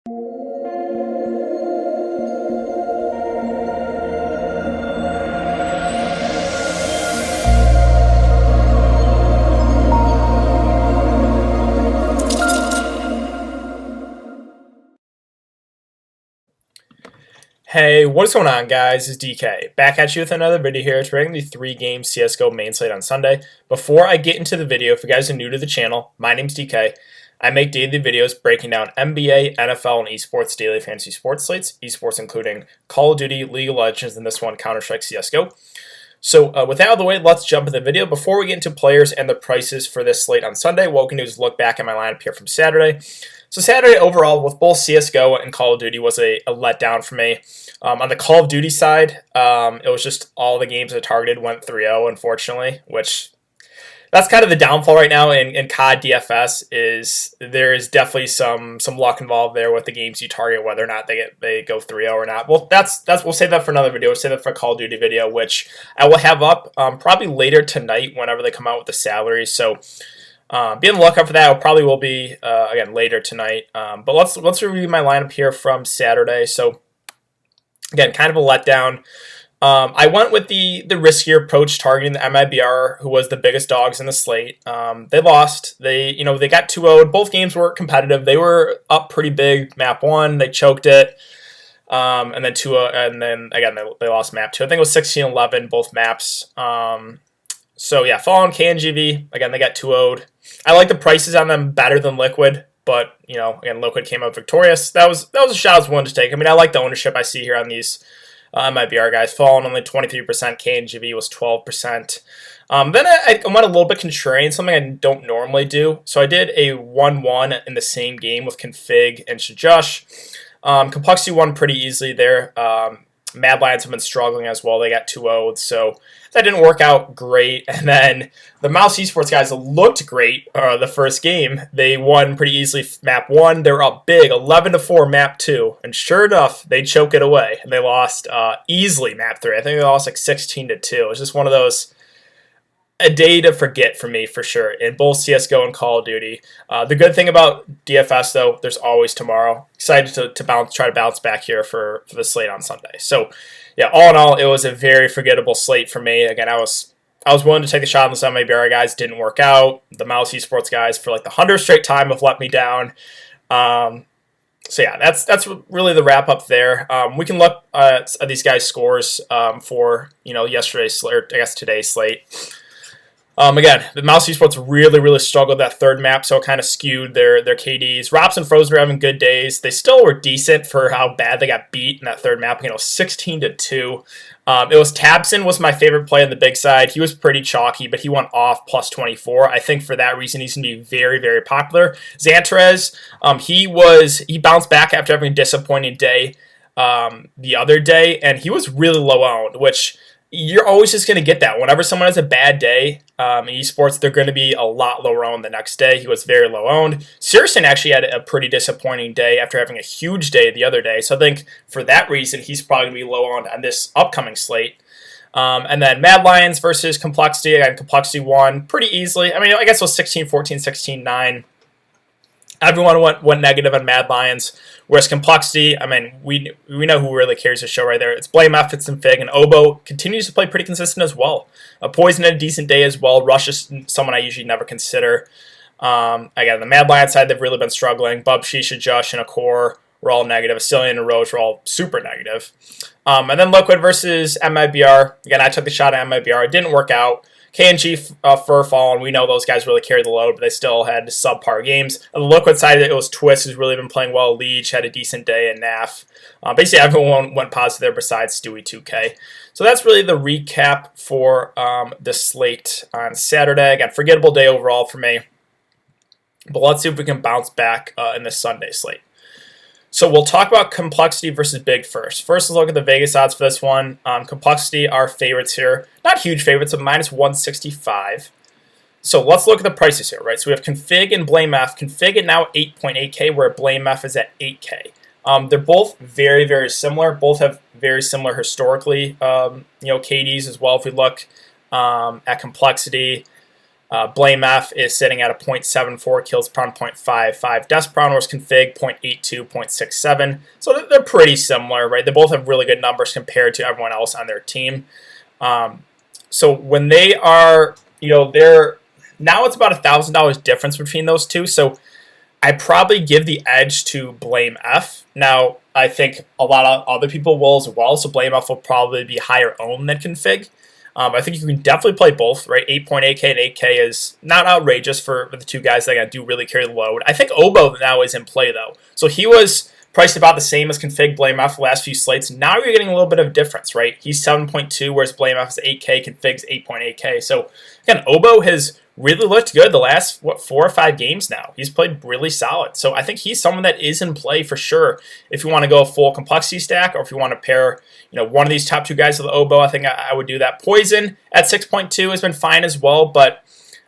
Hey, what's going on, guys? It's DK. Back at you with another video here. It's ranking the 3-game CSGO main slate on Sunday. Before I get into the video, if you guys are new to the channel, my name's DK. I make daily videos breaking down NBA, NFL, and esports daily fantasy sports slates. Esports including Call of Duty, League of Legends, and this one, Counter-Strike CSGO. So with that out of the way, let's jump into the video. Before we get into players and the prices for this slate on Sunday, what we can do is look back at my lineup here from Saturday. So Saturday overall, with both CSGO and Call of Duty, was a letdown for me. On the Call of Duty side, it was just all the games I targeted went 3-0, unfortunately, which that's kind of the downfall right now in COD DFS is there is definitely some luck involved there with the games you target, whether or not they go 3-0 or not. Well, that's we'll save that for another video. We'll save that for a Call of Duty video, which I will have up probably later tonight whenever they come out with the salaries. So be on the lookout for that. It probably will be again later tonight. But let's review my lineup here from Saturday. So again, kind of a letdown. I went with the riskier approach, targeting the MIBR, who was the biggest dogs in the slate. They lost. They got 2-0. Both games were competitive. They were up pretty big. Map 1, they choked it. And then 2-0, and then again they lost map 2. I think it was 16-11 both maps. So yeah, Fallen, KNGV, again they got 2-0'd. I like the prices on them better than Liquid, but again Liquid came out victorious. That was a shot I was willing to take. I mean, I like the ownership I see here on these MIBR guys. Fallen only 23%, KNGV was 12%. Then I went a little bit contrarian, something I don't normally do. So I did a 1-1 in the same game with Config and Shajush. Complexity won pretty easily there. Mad Lions have been struggling as well. They got 2-0'd, so that didn't work out great. And then the Mouse Esports guys looked great the first game. They won pretty easily map 1. They were up big, 11-4 map 2. And sure enough, they choke it away. And they lost easily map 3. I think they lost like 16-2. It was just one of those, a day to forget for me, for sure, in both CSGO and Call of Duty. The good thing about DFS, though, there's always tomorrow. Excited to try to bounce back here for the slate on Sunday. So, yeah, all in all, it was a very forgettable slate for me. Again, I was willing to take a shot on the MIBR guys. Didn't work out. The Mouse Esports guys, for like the 100th straight time, have let me down. So yeah, that's really the wrap up there. We can look at these guys' scores for yesterday's slate, or I guess today's slate. Again, the Mouse Esports really struggled that third map, so it kind of skewed their KDs. Rops and Frozen were having good days. They still were decent for how bad they got beat in that third map. 16-2. It was Tabson was my favorite play on the big side. He was pretty chalky, but he went off plus 24. I think for that reason, he's going to be very popular. Xantarez, he bounced back after having a disappointing day the other day, and he was really low owned, which you're always just going to get that. Whenever someone has a bad day in esports, they're going to be a lot lower owned the next day. He was very low owned. Searson actually had a pretty disappointing day after having a huge day the other day. So I think for that reason, he's probably going to be low owned on this upcoming slate. And then Mad Lions versus Complexity. Again, Complexity won pretty easily. I mean, I guess it was 16-14, 16-9. Everyone went negative on Mad Lions, whereas Complexity, I mean, we know who really carries the show right there. It's Blame F, it's Fig, and Obo continues to play pretty consistent as well. Poison had a decent day as well. Rush is someone I usually never consider. Again, the Mad Lions side, they've really been struggling. Bub, Shisha, Josh, and Akor were all negative. Asilian and Roche were all super negative. And then Liquid versus MIBR. Again, I took the shot at MIBR. It didn't work out. KNG, Furfall, and we know those guys really carried the load, but they still had subpar games. On the Liquid side, it was Twist, who's really been playing well. Leech had a decent day, and NAF. Basically, everyone went positive there besides Stewie 2K. So that's really the recap for the slate on Saturday. Again, forgettable day overall for me. But let's see if we can bounce back in this Sunday slate. So we'll talk about Complexity versus Big first. First, let's look at the Vegas odds for this one. Complexity are favorites here. Not huge favorites, but minus 165. So let's look at the prices here, right? So we have Config and Blame F. Config at now 8.8K, where Blame F is at 8K. They're both very similar. Both have very similar historically, KDs as well. If we look at Complexity, Blame F is sitting at a 0.74 kills per round, 0.55 deaths per round, whereas Config 0.82, 0.67. So they're pretty similar, right? They both have really good numbers compared to everyone else on their team. So when they are, they're now it's about $1,000 difference between those two. So I probably give the edge to Blame F. Now I think a lot of other people will as well. So Blame F will probably be higher owned than Config. I think you can definitely play both, right? 8.8K and 8K is not outrageous for the two guys that do really carry the load. I think Oboe now is in play, though. So he was priced about the same as Config Blame F the last few slates. Now you're getting a little bit of difference, right? He's 7.2, whereas Blame F is 8K, Config's 8.8K. So, again, Oboe has really looked good the last, 4 or 5 games now. He's played really solid. So I think he's someone that is in play for sure if you want to go a full complexity stack or if you want to pair one of these top 2 guys with Oboe. I think I would do that. Poison at 6.2 has been fine as well, but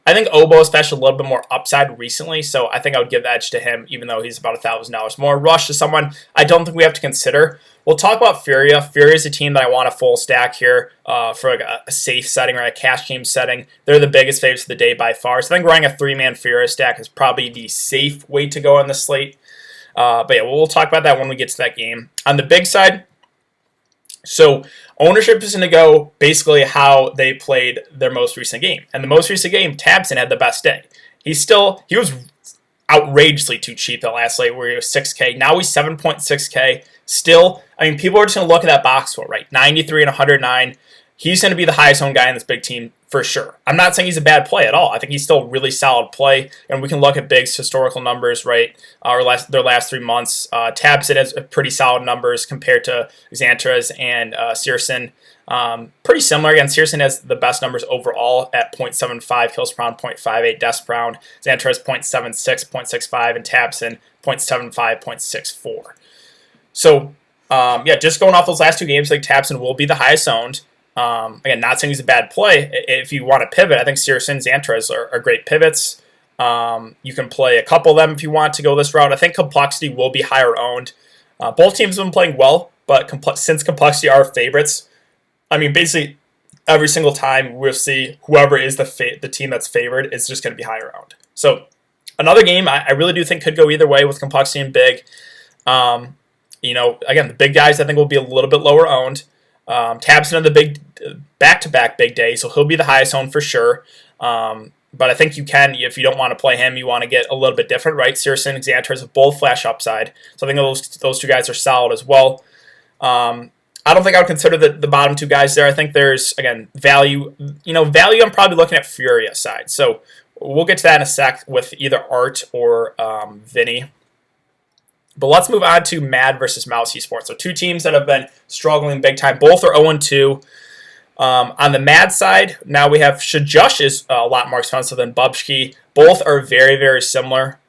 I think Oboe has flashed a little bit more upside recently, so I think I would give the edge to him, even though he's about $1,000 more. Rush is someone I don't think we have to consider. We'll talk about Furia. Furia is a team that I want a full stack here for like a safe setting or a cash game setting. They're the biggest favorites of the day by far, so I think running a 3-man Furia stack is probably the safe way to go on the slate. But yeah, we'll talk about that when we get to that game. On the big side, so ownership is going to go basically how they played their most recent game. And the most recent game, Tabson had the best day. He was outrageously too cheap that last slate where he was 6K. Now he's 7.6K. Still, people are just going to look at that box score, right? 93 and 109. He's going to be the highest owned guy in this big team for sure. I'm not saying he's a bad play at all. I think he's still a really solid play. And we can look at Big's historical numbers, right? Their last 3 months. Tabson has pretty solid numbers compared to Xantras and Searson. Pretty similar. Again, Searson has the best numbers overall at 0.75 kills per round, 0.58 deaths per round. Xantras 0.76, 0.65, and Tabson 0.75, 0.64. So, just going off those last 2 games, I think Tabson will be the highest owned. Again, not saying he's a bad play. If you want to pivot, I think Searson and Xantras are great pivots. You can play a couple of them if you want to go this route. I think Complexity will be higher owned. Both teams have been playing well, but since Complexity are favorites, basically every single time we'll see whoever is the team that's favored is just going to be higher owned. So another game I really do think could go either way with Complexity and Big. Again, the big guys I think will be a little bit lower owned. Tabson had the big back-to-back big day, so he'll be the highest owned for sure. But I think you can, if you don't want to play him, you want to get a little bit different, right? Searson and Xantras have both flash upside, so I think those 2 guys are solid as well. I don't think I would consider the bottom 2 guys there. I think there's, again, value. Value I'm probably looking at Furia side. So we'll get to that in a sec with either Art or Vinny. But let's move on to Mad versus Mouse Esports. So 2 teams that have been struggling big time. Both are 0-2. On the Mad side, now we have Shajush is a lot more expensive than Bubsky. Both are very, very similar.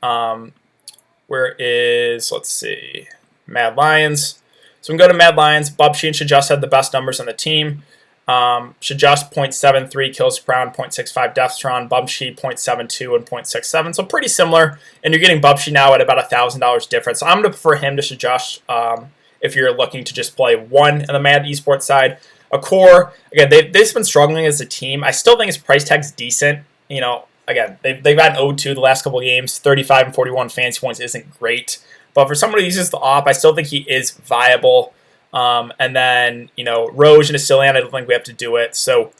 Let's see, Mad Lions. So we can go to Mad Lions. Bubsky and Shajush had the best numbers on the team. Shajush 0.73 kills per round, 0.65 deaths per round, Bubsky 0.72 and 0.67. So pretty similar. And you're getting Bubsky now at about $1,000 difference. So I'm going to prefer him to Shajush if you're looking to just play one on the Mad Esports side. A core, again, they've been struggling as a team. I still think his price tag's decent. Again, they've gotten 0-2 the last couple of games. 35 and 41 fantasy points isn't great. But for somebody who uses the op, I still think he is viable. And then, Roge and Asilian, I don't think we have to do it. So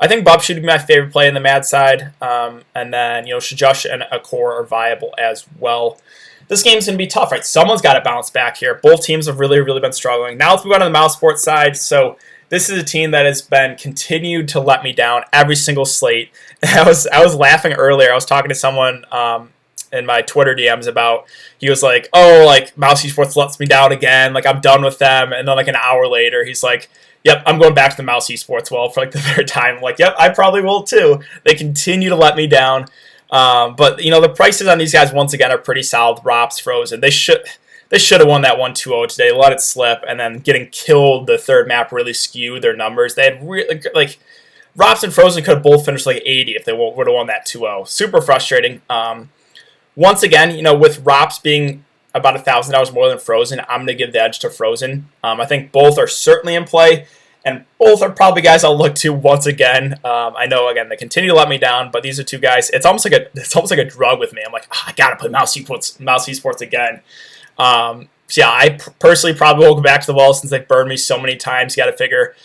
I think Bub should be my favorite play in the Mad side. And then, Shajush and Akor are viable as well. This game's going to be tough, right? Someone's got to bounce back here. Both teams have really, really been struggling. Now let's move on to the Mouse Sports side. So this is a team that has been continued to let me down every single slate. I was laughing earlier. I was talking to someone in my Twitter DMs about, he was like, Mouse Esports lets me down again. I'm done with them. And then an hour later, he's like, yep, I'm going back to the Mouse Esports for the 3rd time. I'm like, yep, I probably will too. They continue to let me down. But the prices on these guys, once again, are pretty solid. Rops, Frozen. They should have won that 1-2-0 today. Let it slip. And then getting killed the 3rd map really skewed their numbers. They had really, Rops and Frozen could have both finished 80 if they would have won that 2-0. Super frustrating. Once again, with Rops being about $1,000 more than Frozen, I'm going to give the edge to Frozen. I think both are certainly in play. And both are probably guys I'll look to once again. I know, again, they continue to let me down, but these are two guys. It's almost like a drug with me. I'm like, I gotta play Mouse Esports again. So yeah, I personally probably will go back to the wall since they've burned me so many times. You got to figure,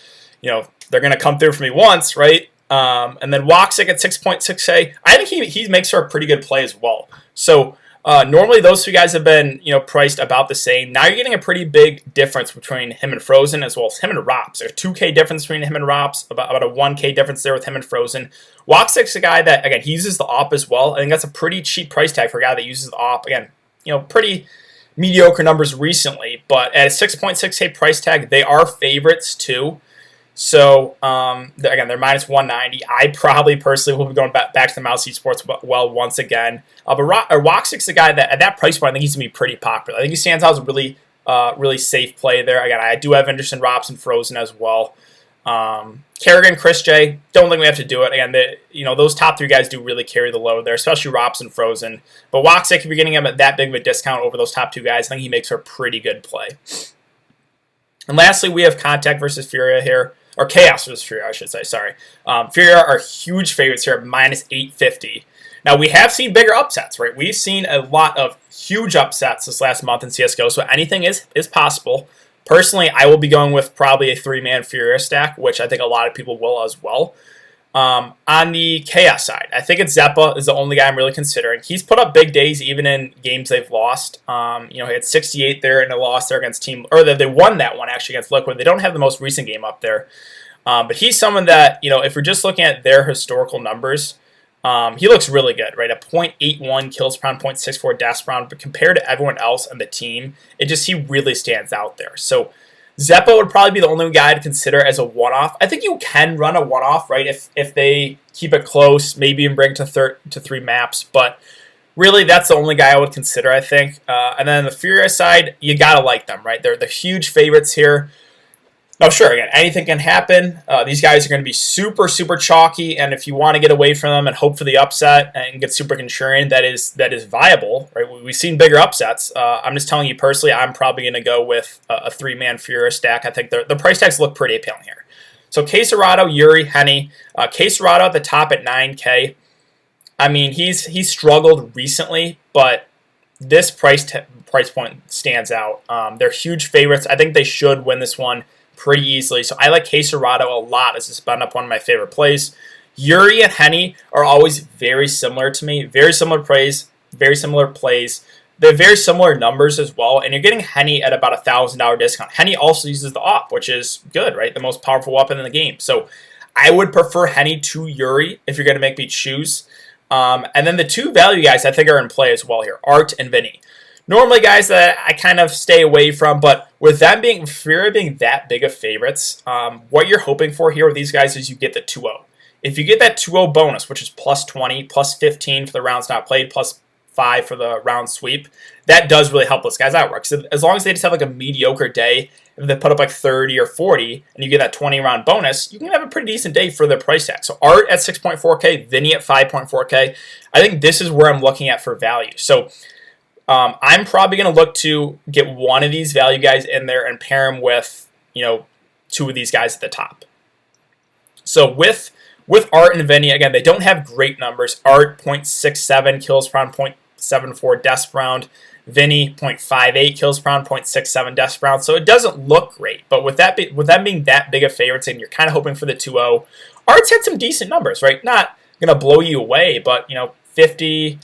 they're gonna come through for me once, right? And then Woxic at 6.6K. I think he makes for a pretty good play as well. So normally those two guys have been priced about the same. Now you're getting a pretty big difference between him and Frozen as well as him and Rops. There's a 2K difference between him and Rops, about a 1K difference there with him and Frozen. Woxic's a guy that, again, he uses the AWP as well. I think that's a pretty cheap price tag for a guy that uses the AWP. Again, pretty mediocre numbers recently, but at a 6.6K price tag, they are favorites too. So, again, they're minus 190. I probably personally will be going back to the Mouse Esports well once again. But Woxic's the guy that, at that price point, I think he's going to be pretty popular. I think he stands out as a really, really safe play there. Again, I do have interest in Rops and Frozen as well. Kerrigan, Chris J, don't think we have to do it. Again, those top three guys do really carry the load there, especially Rops and Frozen. But Woxic, if you're getting him at that big of a discount over those top two guys, I think he makes for a pretty good play. And lastly, we have Contact versus Furia here. Or Chaos versus Furia, I should say, sorry. Furia are huge favorites here at minus 850. Now, we have seen bigger upsets, right? We've seen a lot of huge upsets this last month in CSGO, so anything is possible. Personally, I will be going with probably a 3-man Furia stack, which I think a lot of people will as well. On the Chaos side, I think it's Zeppa is the only guy I'm really considering. He's put up big days even in games they've lost. He had 68 there in a loss there against Team, or they won that one actually against Liquid. They don't have the most recent game up there. But he's someone that, if we're just looking at their historical numbers, he looks really good, right? A .81 kills per round, .64 deaths per round, but compared to everyone else on the team, he really stands out there. So Zeppa would probably be the only guy to consider as a one-off. I think you can run a one-off, right, if they keep it close, maybe even bring to 3 maps, but really that's the only guy I would consider, I think. And then on the Furia side, you gotta like them, right? They're the huge favorites here. Now, sure, again, anything can happen. These guys are going to be super, super chalky, and if you want to get away from them and hope for the upset and get super contrarian, that is viable, right? We've seen bigger upsets. I'm just telling you personally, I'm probably going to go with a 3-man Furia stack. I think the price tags look pretty appealing here. So, Caserado, Yuri, Henny. Caserado at the top at 9K. I mean, he's struggled recently, but this price point stands out. They're huge favorites. I think they should win this one pretty easily. So I like Caserado a lot. This has been up one of my favorite plays. Yuri and Henny are always very similar to me. Very similar plays. Very similar plays. They're very similar numbers as well. And you're getting Henny at about $1,000 discount. Henny also uses the AWP, which is good, right? The most powerful weapon in the game. So I would prefer Henny to Yuri if you're going to make me choose. And then the two value guys I think are in play as well here. Art and Vinny. Normally, guys that I kind of stay away from, but with them Furia being that big of favorites, what you're hoping for here with these guys is you get the 2-0. If you get that 2-0 bonus, which is plus 20, plus 15 for the rounds not played, plus 5 for the round sweep, that does really help those guys out. So as long as they just have like a mediocre day, if they put up like 30 or 40, and you get that 20 round bonus, you can have a pretty decent day for their price tag. So Art at 6.4K, Vinny at 5.4K. I think this is where I'm looking at for value. So I'm probably going to look to get one of these value guys in there and pair them with, two of these guys at the top. So with Art and Vinny, again, they don't have great numbers. Art, .67 kills per round, .74 deaths per round. Vinny, .58 kills per round, .67 deaths per round. So it doesn't look great. But with them being that big of favorites and you're kind of hoping for the 2-0, Art's had some decent numbers, right? Not going to blow you away, but, 50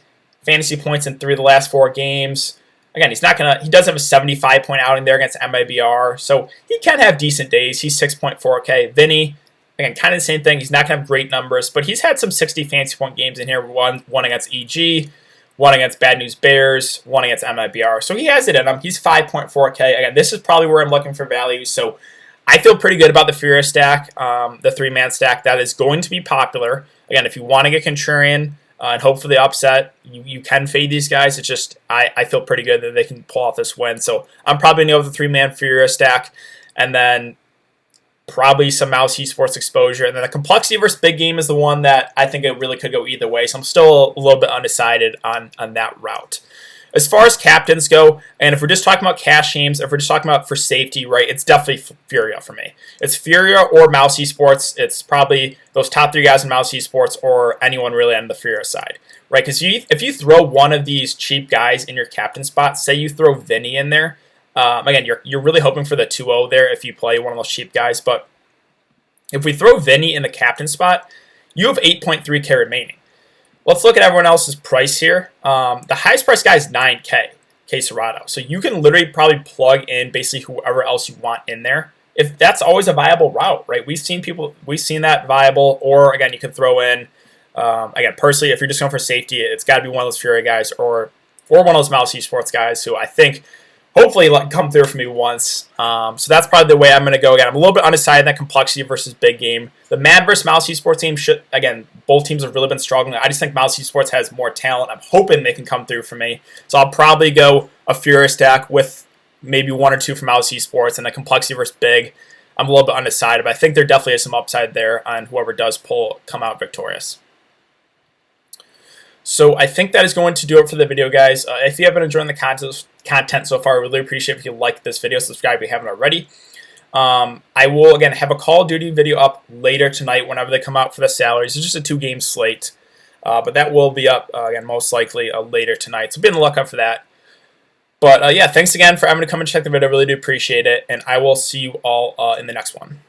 fantasy points in 3 of the last 4 games. Again, he does have a 75-point outing there against MIBR, so he can have decent days. He's 6.4K. Vinny, again, kind of the same thing. He's not going to have great numbers, but he's had some 60 fantasy point games in here. One against EG, one against Bad News Bears, one against MIBR. So he has it in him. He's 5.4K. Again, this is probably where I'm looking for value. So I feel pretty good about the Furia stack, the 3-man stack. That is going to be popular. Again, if you want to get contrarian, and hope for the upset, you can fade these guys. It's just, I feel pretty good that they can pull off this win. So I'm probably going to go with the 3-man Furia stack, and then probably some Mouse Esports exposure. And then the complexity versus big game is the one that I think it really could go either way. So I'm still a little bit undecided on that route. As far as captains go, and if we're just talking about cash games, if we're just talking about for safety, right, it's definitely Furia for me. It's Furia or Mouse Esports. It's probably those top 3 guys in Mouse Esports or anyone really on the Furia side, right? Because if you throw one of these cheap guys in your captain spot, say you throw Vinny in there, again, you're really hoping for the 2-0 there if you play one of those cheap guys, but if we throw Vinny in the captain spot, you have 8.3k remaining. Let's look at everyone else's price here. The highest price guy is 9k, Serato. So you can literally probably plug in basically whoever else you want in there. If that's always a viable route, right? We've seen that viable. Or again, you can throw in, again, personally, if you're just going for safety, it's got to be one of those Fury guys or one of those Mouse Esports guys who I think hopefully come through for me once. So that's probably the way I'm going to go. Again, I'm a little bit undecided in that complexity versus big game. The Mad versus Mouse Esports team again, both teams have really been struggling. I just think Mouse Esports has more talent. I'm hoping they can come through for me. So I'll probably go a Fury stack with maybe 1 or 2 from Mouse Esports, and the complexity versus big, I'm a little bit undecided, but I think there definitely is some upside there on whoever does come out victorious. So I think that is going to do it for the video, guys. If you have been enjoying the content so far, I really appreciate if you like this video. Subscribe if you haven't already. I will, again, have a Call of Duty video up later tonight whenever they come out for the salaries. It's just a 2-game slate, but that will be up, again, most likely later tonight. So be on the lookout for that. But yeah, thanks again for having to come and check the video. I really do appreciate it, and I will see you all in the next one.